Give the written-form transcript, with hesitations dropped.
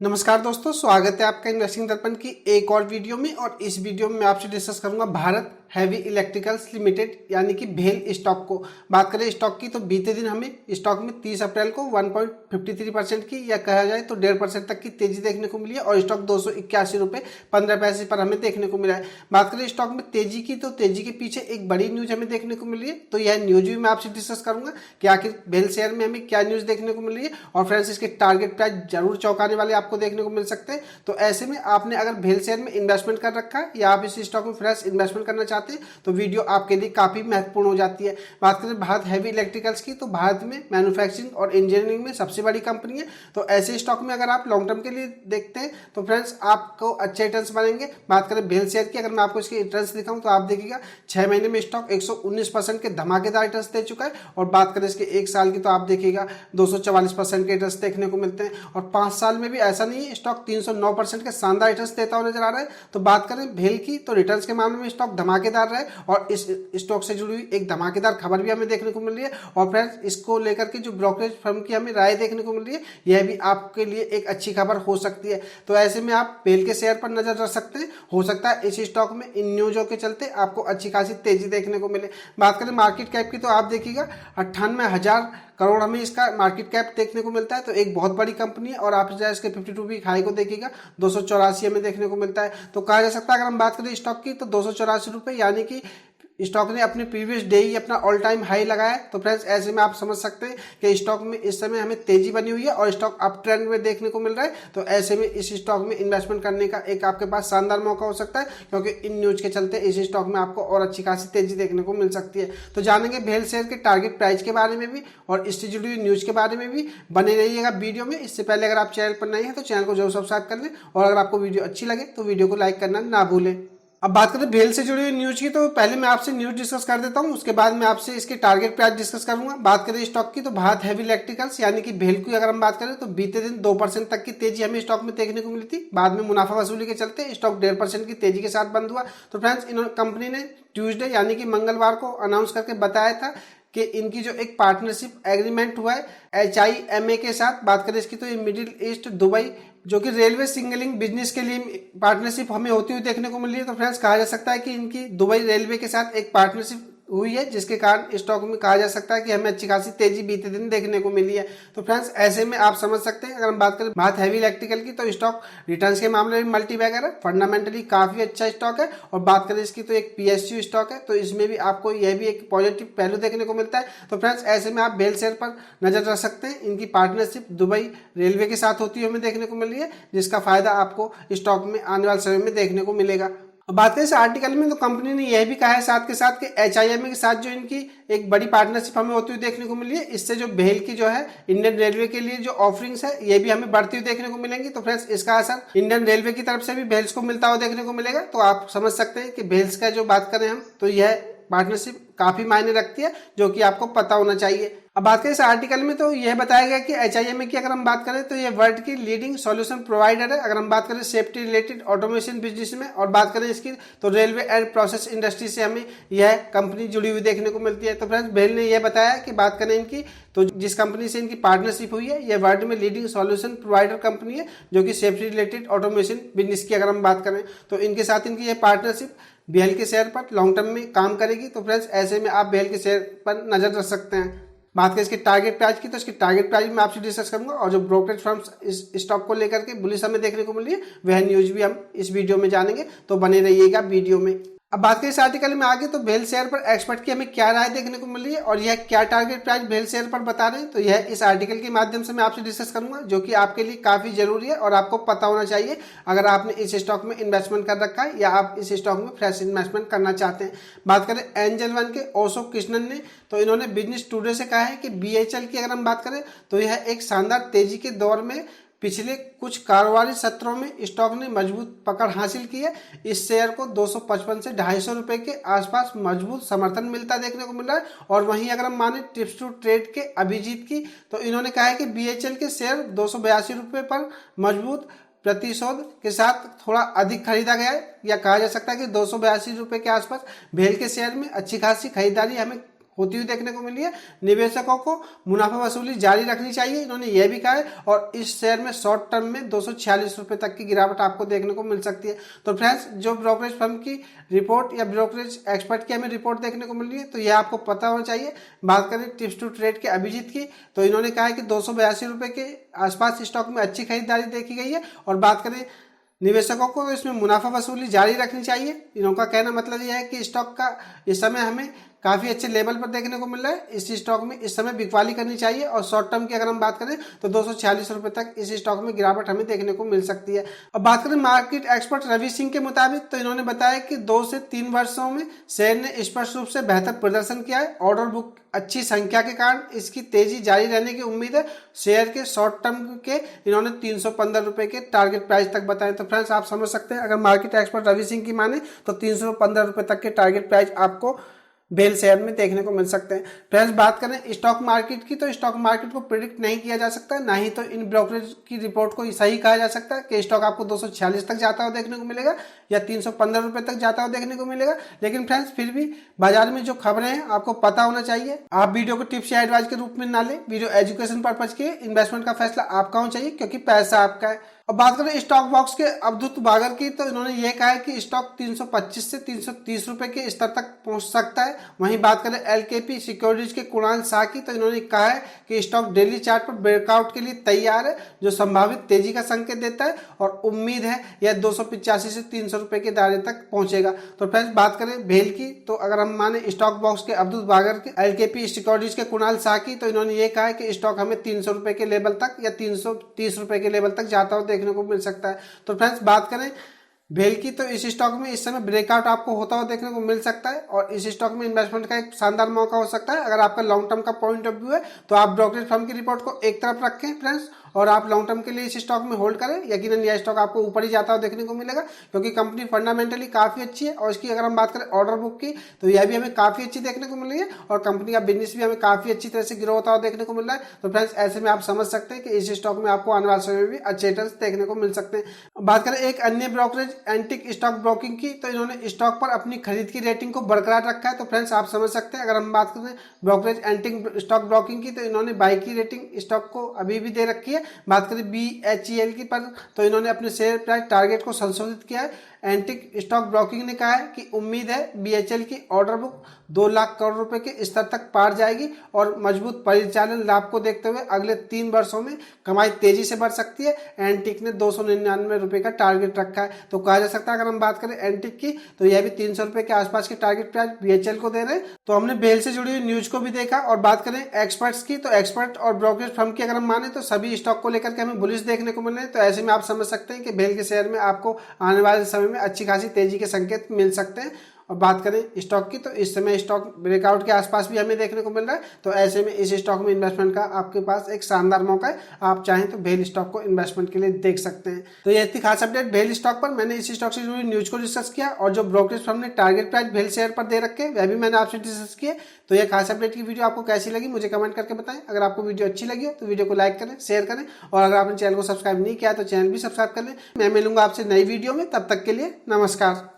नमस्कार दोस्तों, स्वागत है आपका इन्वेस्टिंग दर्पण की एक और वीडियो में। और इस वीडियो में मैं आपसे डिस्कस करूंगा भारत हैवी इलेक्ट्रिकल्स लिमिटेड यानी कि भेल स्टॉक को। बात करें स्टॉक की तो बीते दिन हमें स्टॉक में 30 अप्रैल को 1.53% की या कहा जाए तो 1.5% तक की तेजी देखने को मिली है और स्टॉक 281 रुपये 15 पैसे पर हमें देखने को मिला है। बात करें स्टॉक में तेजी की तो तेजी के पीछे एक बड़ी न्यूज हमें देखने को मिली है, तो यह न्यूज भी मैं आपसे डिस्कस करूंगा कि आखिर भेल शेयर में हमें क्या न्यूज देखने को मिल रही है। और फ्रेंड्स, इसके टारगेट प्राइस जरूर चौंकाने वाले आपको देखने को मिल सकते हैं। तो ऐसे में आपने अगर भेल शेयर में इन्वेस्टमेंट कर रखा है या आप इस स्टॉक में फ्रेश इन्वेस्टमेंट करना चाहते हैं तो वीडियो आपके लिए काफी महत्वपूर्ण हो जाती है। बात करें भारत हैवी इलेक्ट्रिकल्स की तो भारत में मैन्युफैक्चरिंग और इंजीनियरिंग में सबसे बड़ी कंपनी है। तो ऐसे स्टॉक में अगर आप लॉन्ग टर्म के लिए देखते हैं तो फ्रेंड्स आपको अच्छे रिटर्न्स बनेंगे। बात करें भेल शेयर की, अगर मैं आपको इसके रिटर्न्स दिखाऊं तो आप देखिएगा 6 महीने में स्टॉक 119% के धमाकेदार रिटर्न्स दे चुका है। और बात करें इसके एक साल की तो आप देखिएगा 244% के रिटर्न्स देखने को मिलते हैं। और 5 साल में भी ऐसा नहीं है, स्टॉक 309% के शानदार रिटर्न्स देता हुआ नजर आ रहा है। तो बात करें भेल की तो रिटर्न्स के मामले में स्टॉक धमाकेदार रहा है और इस स्टॉक से जुड़ी हुई एक धमाकेदार खबर भी हमें देखने को मिल रही है। और फ्रेंड्स, इसको लेकर के जो ब्रोकरेज फर्म की हमें राय देखने को मिल रही है, यह भी आपके लिए एक अच्छी खबर हो सकती है। तो ऐसे में आप भेल के शेयर पर नजर रख सकते हैं। हो सकता है इस स्टॉक में इन न्यूजों के चलते आपको अच्छी खासी तेजी देखने को मिले। बात करें मार्केट कैप की तो आप देखिएगा 98,000 करोड़ हमें इसका मार्केट कैप देखने को मिलता है। तो एक बहुत बड़ी कंपनी है। और आप इसके 52 वीक हाई को देखिएगा 284 हमें देखने को मिलता है। तो कहा जा सकता है अगर हम बात करें स्टॉक की तो 284 रुपये यानी कि स्टॉक ने अपने प्रीवियस डे ही अपना ऑल टाइम हाई लगाया है। तो फ्रेंड्स, ऐसे में आप समझ सकते हैं कि स्टॉक में इस समय हमें तेजी बनी हुई है और स्टॉक अप ट्रेंड में देखने को मिल रहा है। तो ऐसे में इस स्टॉक में इन्वेस्टमेंट करने का एक आपके पास शानदार मौका हो सकता है, क्योंकि इन न्यूज के चलते इस स्टॉक में आपको और अच्छी खासी तेजी देखने को मिल सकती है। तो जानेंगे भेल शेयर के टारगेट प्राइस के बारे में भी और इससे जुड़ी हुई न्यूज के बारे में भी। बने रहिएगा वीडियो में। इससे पहले अगर आप चैनल पर नए हैं तो चैनल को जरूर सब्सक्राइब कर लें और अगर आपको वीडियो अच्छी लगे तो वीडियो को लाइक करना ना भूलें। अब बात करें भेल से जुड़ी हुई न्यूज की तो पहले मैं आपसे न्यूज डिस्कस कर देता हूं, उसके बाद मैं आपसे इसके टारगेट प्राइस डिस्कस करूंगा। बात करें स्टॉक की तो भारत हैवी इलेक्ट्रिकल्स यानी कि भेल की अगर हम बात करें तो बीते दिन 2% तक की तेजी हमें स्टॉक में देखने को मिली थी। बाद में मुनाफा वसूली के चलते स्टॉक 1.5% की तेजी के साथ बंद हुआ। तो फ्रेंड्स, इन कंपनी ने ट्यूजडे यानी कि मंगलवार को अनाउंस करके बताया था कि इनकी जो एक पार्टनरशिप एग्रीमेंट हुआ है HIMA के साथ। बात करें इसकी तो ये मिडिल ईस्ट दुबई जो कि रेलवे सिग्नलिंग बिजनेस के लिए पार्टनरशिप हमें होती हुई देखने को मिल रही है। तो फ्रेंड्स, कहा जा सकता है कि इनकी दुबई रेलवे के साथ एक पार्टनरशिप हुई है, जिसके कारण स्टॉक में कहा जा सकता है कि हमें अच्छी खासी तेजी बीते दिन देखने को मिली है। तो फ्रेंड्स, ऐसे में आप समझ सकते हैं अगर हम बात करें भारत हैवी इलेक्ट्रिकल की तो स्टॉक रिटर्न्स के मामले में मल्टी बैगर है, फंडामेंटली काफी अच्छा स्टॉक है। और बात करें इसकी तो एक PSU स्टॉक है, तो इसमें भी आपको यह भी एक पॉजिटिव पहलू देखने को मिलता है। तो फ्रेंड्स, ऐसे में आप भेल शेयर पर नजर रख सकते हैं। इनकी पार्टनरशिप दुबई रेलवे के साथ होती हुई हमें देखने को मिल रही है, जिसका फायदा आपको स्टॉक में आने वाले समय में देखने को मिलेगा। बात करें इस आर्टिकल में तो कंपनी ने यह भी कहा है साथ के साथ कि HIMA के साथ जो इनकी एक बड़ी पार्टनरशिप हमें होती हुई देखने को मिली है, इससे जो भेल की जो है इंडियन रेलवे के लिए जो ऑफरिंग्स है ये भी हमें बढ़ती हुई देखने को मिलेंगी। तो फ्रेंड्स, इसका असर इंडियन रेलवे की तरफ से भी भेल्स को मिलता हुआ देखने को मिलेगा। तो आप समझ सकते हैं कि भेल्स का जो बात करें हम तो यह पार्टनरशिप काफी मायने रखती है, जो कि आपको पता होना चाहिए। अब बात करें इस आर्टिकल में तो यह बताया गया कि HIMA की अगर हम बात करें तो यह वर्ल्ड की लीडिंग सॉल्यूशन प्रोवाइडर है अगर हम बात करें सेफ्टी रिलेटेड ऑटोमेशन बिजनेस में। और बात करें इसकी तो रेलवे एंड प्रोसेस इंडस्ट्री से हमें यह कंपनी जुड़ी हुई देखने को मिलती है। तो फ्रेंड्स, भेल ने यह बताया कि बात करें इनकी तो जिस कंपनी से इनकी पार्टनरशिप हुई है यह वर्ल्ड में लीडिंग सॉल्यूशन प्रोवाइडर कंपनी है, जो कि सेफ्टी रिलेटेड ऑटोमेशन बिजनेस की अगर हम बात करें तो इनके साथ इनकी यह पार्टनरशिप भेल के शेयर पर लॉन्ग टर्म में काम करेगी। तो फ्रेंड्स, ऐसे में आप भेल के शेयर पर नजर रख सकते हैं। बात करें इसके टारगेट प्राइस की तो इसकी टारगेट प्राइस मैं आपसे डिस्कस करूंगा और जो ब्रोकरेज फर्म्स इस स्टॉक को लेकर के बुलिश हमें देखने को मिली है वह न्यूज भी हम इस वीडियो में जानेंगे। तो बने रहिएगा वीडियो में। अब बात करें इस आर्टिकल में आगे तो भेल शेयर पर एक्सपर्ट की हमें क्या राय देखने को मिली है और यह क्या टारगेट प्राइस भेल शेयर पर बता रहे हैं, तो यह इस आर्टिकल के माध्यम से मैं आपसे डिस्कस करूंगा, जो कि आपके लिए काफी जरूरी है और आपको पता होना चाहिए अगर आपने इस स्टॉक में इन्वेस्टमेंट कर रखा है या आप इस स्टॉक में फ्रेश इन्वेस्टमेंट करना चाहते हैं। बात करें एंजल वन के ओशो कृष्णन ने, तो इन्होंने बिजनेस टुडे से कहा है कि BHL की अगर हम बात करें तो यह एक शानदार तेजी के दौर में पिछले कुछ कारोबारी सत्रों में स्टॉक ने मजबूत पकड़ हासिल की है। इस शेयर को 255 से 250 रुपए के आसपास मजबूत समर्थन मिलता देखने को मिल रहा है। और वहीं अगर हम माने टिप्स टू ट्रेड के अभिजीत की, तो इन्होंने कहा है कि BHL के शेयर 282 रुपए पर मजबूत प्रतिशोध के साथ थोड़ा अधिक खरीदा गया है, या कहा जा सकता है कि 282 रुपए के आसपास भेल के शेयर में अच्छी खासी खरीदारी हमें होती हुई देखने को मिली है। निवेशकों को मुनाफा वसूली जारी रखनी चाहिए, इन्होंने यह भी कहा है। और इस शेयर में शॉर्ट टर्म में 246 रुपए तक की गिरावट आपको देखने को मिल सकती है। तो फ्रेंड्स, जो ब्रोकरेज फर्म की रिपोर्ट या ब्रोकरेज एक्सपर्ट की हमें रिपोर्ट देखने को मिल रही है, तो यह आपको पता होना चाहिए। बात करें टिप्स टू ट्रेड के अभिजीत की, तो इन्होंने कहा है कि 282 रुपए के आसपास स्टॉक में अच्छी खरीदारी देखी गई है। और बात करें निवेशकों को, तो इसमें मुनाफा वसूली जारी रखनी चाहिए। इनका कहना मतलब यह है कि स्टॉक का इस समय हमें काफी अच्छे लेवल पर देखने को मिल रहा है। इस स्टॉक में इस समय बिकवाली करनी चाहिए। और शॉर्ट टर्म की अगर हम बात करें तो 246 रुपए तक इस स्टॉक में गिरावट हमें देखने को मिल सकती है। अब बात करें मार्केट एक्सपर्ट रवि सिंह के मुताबिक, तो इन्होंने बताया कि 2 से 3 वर्षों में शेयर ने स्पष्ट रूप से बेहतर प्रदर्शन किया है। ऑर्डर बुक अच्छी संख्या के कारण इसकी तेजी जारी रहने की उम्मीद है। शेयर के शॉर्ट टर्म के इन्होंने 315 रुपए के टारगेट प्राइस तक बताए। तो फ्रेंड्स, आप समझ सकते हैं, अगर मार्केट एक्सपर्ट रवि सिंह की माने तो 315 रुपए तक के टारगेट प्राइस आपको बेल शेयर में देखने को मिल सकते हैं। फ्रेंड्स, बात करें स्टॉक मार्केट की, तो स्टॉक मार्केट को प्रिडिक्ट नहीं किया जा सकता, ना ही तो इन ब्रोकरेज की रिपोर्ट को सही कहा जा सकता है कि स्टॉक आपको 246 तक जाता हुआ देखने को मिलेगा या 315 रुपए तक जाता हुआ देखने को मिलेगा। लेकिन फ्रेंड्स, फिर भी बाजार में जो खबरें हैं आपको पता होना चाहिए। आप वीडियो को टिप्स या एडवाइस के रूप में ना ले, वीडियो एजुकेशन पर्पज के, इन्वेस्टमेंट का फैसला आपका होना चाहिए, क्योंकि पैसा आपका है। अब बात करें स्टॉक बॉक्स के अवधूत बागर की, तो इन्होंने ये कहा है कि स्टॉक 325 से 330 रुपए के स्तर तक पहुंच सकता है। वहीं बात करें एलकेपी सिक्योरिटीज के कुणाल शाह की, तो इन्होंने कहा है कि स्टॉक डेली चार्ट पर ब्रेकआउट के लिए तैयार है, जो संभावित तेजी का संकेत देता है। और उम्मीद है यह 285 से 300 रुपए के दायरे तक पहुंचेगा। तो फ्रेंड्स, बात करें भेल की, तो अगर हम माने स्टॉक बॉक्स के अवधूत बागर के एलकेपी सिक्योरिटीज के कुणाल शाह की, तो इन्होंने ये कहा है कि स्टॉक हमें 300 रुपए के लेवल तक या 330 रुपए के लेवल तक जाता हुआ देखने को मिल सकता है। तो फ्रेंड्स, बात करें भेल की, तो इस स्टॉक में इस समय ब्रेकआउट आपको होता हुआ देखने को मिल सकता है। और इस स्टॉक में इन्वेस्टमेंट का एक शानदार मौका हो सकता है। अगर आपका लॉन्ग टर्म का पॉइंट ऑफ व्यू है तो आप ब्रोकरेज फर्म की रिपोर्ट को एक तरफ रखें फ्रेंड्स, और आप लॉन्ग टर्म के लिए इस स्टॉक में होल्ड करें। यकीनन यह स्टॉक आपको ऊपर ही जाता हुआ देखने को मिलेगा, क्योंकि कंपनी फंडामेंटली काफी अच्छी है। और इसकी अगर हम बात करें ऑर्डर बुक की, तो यह भी हमें काफी अच्छी देखने को मिल रही है। और कंपनी का बिजनेस भी हमें काफी अच्छी तरह से ग्रो होता हुआ देखने को मिल रहा है। तो फ्रेंड्स, ऐसे में आप समझ सकते हैं कि इस स्टॉक में आपको आने वाले समय में भी अच्छे रिटर्न्स देखने को मिल सकते हैं। बात करें एक अन्य ब्रोकरेज एंटिक स्टॉक ब्रोकिंग की, तो इन्होंने स्टॉक पर अपनी खरीद की रेटिंग को बरकरार रखा है। तो फ्रेंड्स, आप समझ सकते हैं, अगर हम बात करें ब्रोकरेज एंटिक स्टॉक ब्रोकिंग की, तो इन्होंने बाई की रेटिंग स्टॉक को अभी भी दे रखी है। बात करें BHEL की पर, तो इन्होंने अपने शेयर प्राइस टारगेट को संशोधित किया है। एंटिक स्टॉक ब्रोकिंग ने कहा है कि उम्मीद है BHEL की ऑर्डर बुक 2 लाख करोड़ रुपए के स्तर तक पार जाएगी। और मजबूत परिचालन लाभ को देखते हुए अगले 3 वर्षों में कमाई तेजी से बढ़ सकती है। एंटिक ने 299 रुपए का टारगेट रखा है। तो कहा जा सकता है, अगर हम बात करें एंटिक की, तो यह भी 300 रुपए के आसपास के टारगेट प्राइस BHEL को दे रहे हैं। तो हमने बेल से जुड़ी हुई न्यूज को भी देखा। और बात करें एक्सपर्ट्स की, तो एक्सपर्ट और ब्रोकरेज फर्म की अगर हम माने, तो सभी स्टॉक को लेकर के हमें बुलिश देखने को मिल रहे हैं। तो ऐसे में आप समझ सकते हैं कि बेल के शेयर में आपको आने वाले समय में अच्छी खासी तेजी के संकेत मिल सकते हैं। और बात करें स्टॉक की, तो इस समय स्टॉक ब्रेकआउट के आसपास भी हमें देखने को मिल रहा है। तो ऐसे में इस स्टॉक में इन्वेस्टमेंट का आपके पास एक शानदार मौका है। आप चाहें तो भेल स्टॉक को इन्वेस्टमेंट के लिए देख सकते हैं। तो ये थी खास अपडेट भेल स्टॉक पर। मैंने इस स्टॉक से जुड़ी न्यूज को डिस्कस किया, और जो ब्रोकरेज फर्म ने टारगेट प्राइस भेल शेयर पर दे रखे वह भी मैंने आपसे डिस्कस किए। तो ये खास अपडेट की वीडियो आपको कैसी लगी मुझे कमेंट करके बताएं। अगर आपको वीडियो अच्छी लगी हो तो वीडियो को लाइक करें, शेयर करें, और अगर आपने चैनल को सब्सक्राइब नहीं किया तो चैनल भी सब्सक्राइब कर लें। मैं मिलूंगा आपसे नई वीडियो में, तब तक के लिए नमस्कार।